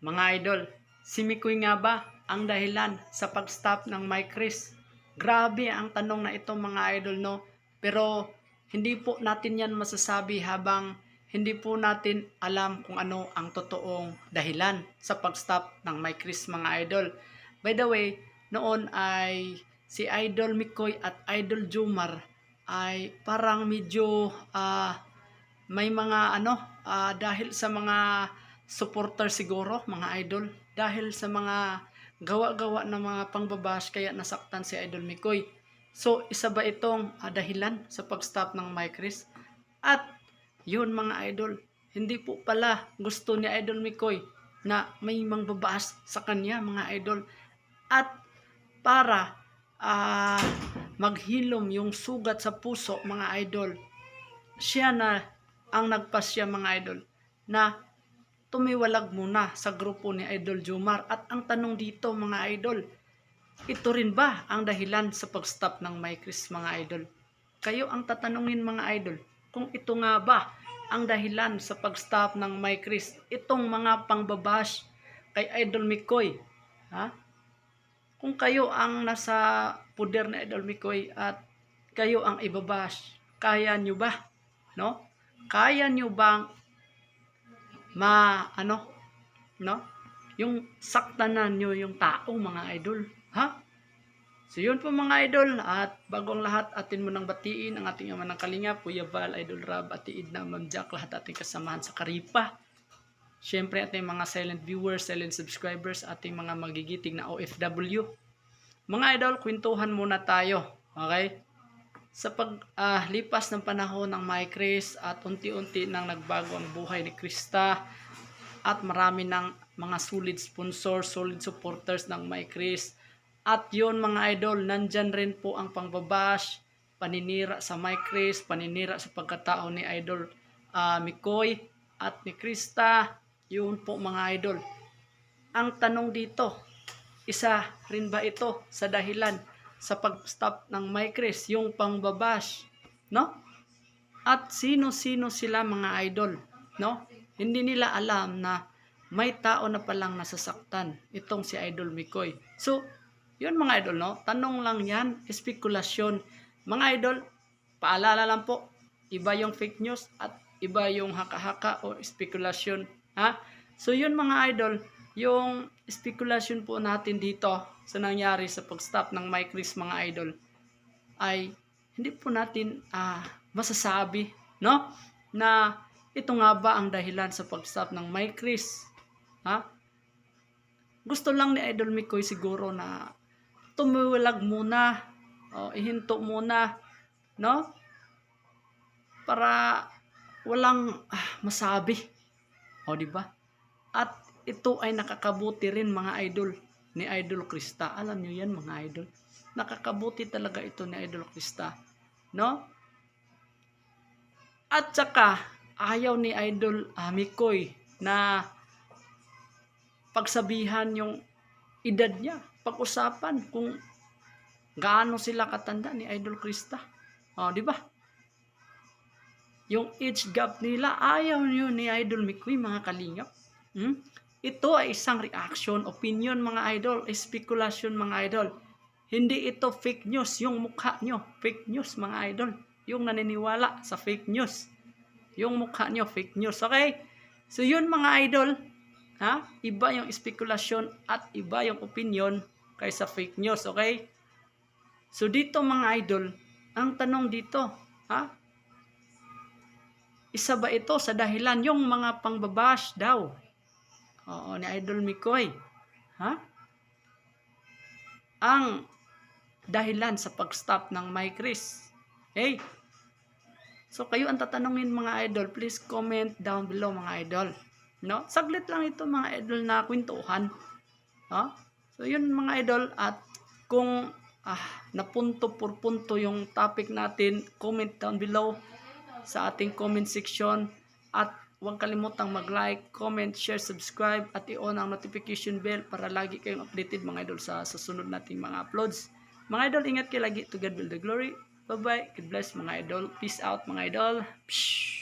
Mga idol, si Mikoy nga ba ang dahilan sa pag-stop ng Mike Chris? Grabe ang tanong na ito mga idol, no? Pero hindi po natin yan masasabi habang hindi po natin alam kung ano ang totoong dahilan sa pag-stop ng Mike Chris mga idol. By the way, noon ay si Idol Mikoy at Idol Jumar ay parang medyo may mga dahil sa mga supporter siguro mga idol, dahil sa mga gawa-gawa ng mga pangbabash kaya nasaktan si Idol Mikoy. So isa ba itong dahilan sa pag-stop ng Mike Chris? At yun mga idol, hindi po pala gusto ni Idol Mikoy na may mangbabash sa kanya mga idol. At para ah, maghilom yung sugat sa puso mga idol, siya na ang nagpasya mga idol na tumiwalag muna sa grupo ni Idol Jumar. At ang tanong dito mga idol, ito rin ba ang dahilan sa pag-stop ng Mike Chris mga idol? Kayo ang tatanungin mga idol, kung ito nga ba ang dahilan sa pag-stop ng Mike Chris, itong mga pangbabash kay Idol Mikoy, ha? Kung kayo ang nasa puder ni Idol Mikoy at kayo ang ibabash, kaya nyo ba? No? Kaya nyo bang ano, no? Yung saktanan nyo yung taong mga idol, ha? So yun po mga idol, at bagong lahat atin mo nang batiin ang ating ama ng Kalinga, Kuya Val, Idol Rab, Ate Idna, Ma'am Jack, lahat ating kasamahan sa Karipa. Siyempre ating mga silent viewers, silent subscribers, ating mga magigiting na OFW. Mga idol, kwentuhan muna tayo, okay? Sa paglipas ng panahon ng Mike Chris at unti-unti nang nagbago ang buhay ni Krista at marami ng mga solid sponsors, solid supporters ng Mike Chris. At yun mga idol, nandyan rin po ang pangbabash, paninira sa Mike Chris, paninira sa pagkatao ni Idol Mikoy at ni Krista. Yun po mga idol. Ang tanong dito, isa rin ba ito sa dahilan sa pag-stop ng Mike Chris, yung pangbabash, no? At sino-sino sila mga idol, no? Hindi nila alam na may tao na palang nasasaktan itong si Idol Mikoy. So, yun mga idol, no? Tanong lang yan, espekulasyon. Mga idol, paalala lang po, iba yung fake news at iba yung haka-haka o espekulasyon, ha? So, yun mga idol, yung espekulasyon po natin dito sa nangyari sa pag-stop ng Mike Chris mga idol ay hindi po natin masasabi, no? Na ito nga ba ang dahilan sa pag-stop ng Mike Chris? Ha? Gusto lang ni Idol Mikoy siguro na tumiwalag muna, o ihinto muna, no? Para walang masabi. O di ba? At ito ay nakakabuti rin mga idol ni Idol Krista. Alam niyo yan mga idol. Nakakabuti talaga ito ni Idol Krista, no? At saka ayaw ni Idol Mikoy na pagsabihan yung edad niya, pag-usapan kung gaano sila katanda ni Idol Krista. Oh, di ba? Yung age gap nila, ayaw niyo ni Idol Mikoy mga kalingap. Ito ay isang reaction, opinion mga idol, speculation mga idol. Hindi ito fake news, yung mukha nyo, fake news mga idol. Yung naniniwala sa fake news, yung mukha nyo, fake news, okay? So yun mga idol, ha? Iba yung speculation at iba yung opinion kaysa fake news, okay? So dito mga idol, ang tanong dito, ha? Isa ba ito sa dahilan yung mga pangbabash daw? Oo, ni Idol Mikoy, ha? Ang dahilan sa pag-stop ng Mike Chris. Hey, so kayo ang tatanungin mga idol, please comment down below mga idol, no? Saglit lang ito mga idol na kwentuhan, ha? So yun mga idol, at kung napunto por punto yung topic natin, comment down below sa ating comment section, at huwag kalimutang mag-like, comment, share, subscribe, at i-on ang notification bell para lagi kayong updated mga idol sa susunod nating mga uploads. Mga idol, ingat kayo lagi. To God be the glory. Bye-bye. God bless mga idol. Peace out mga idol. Psh!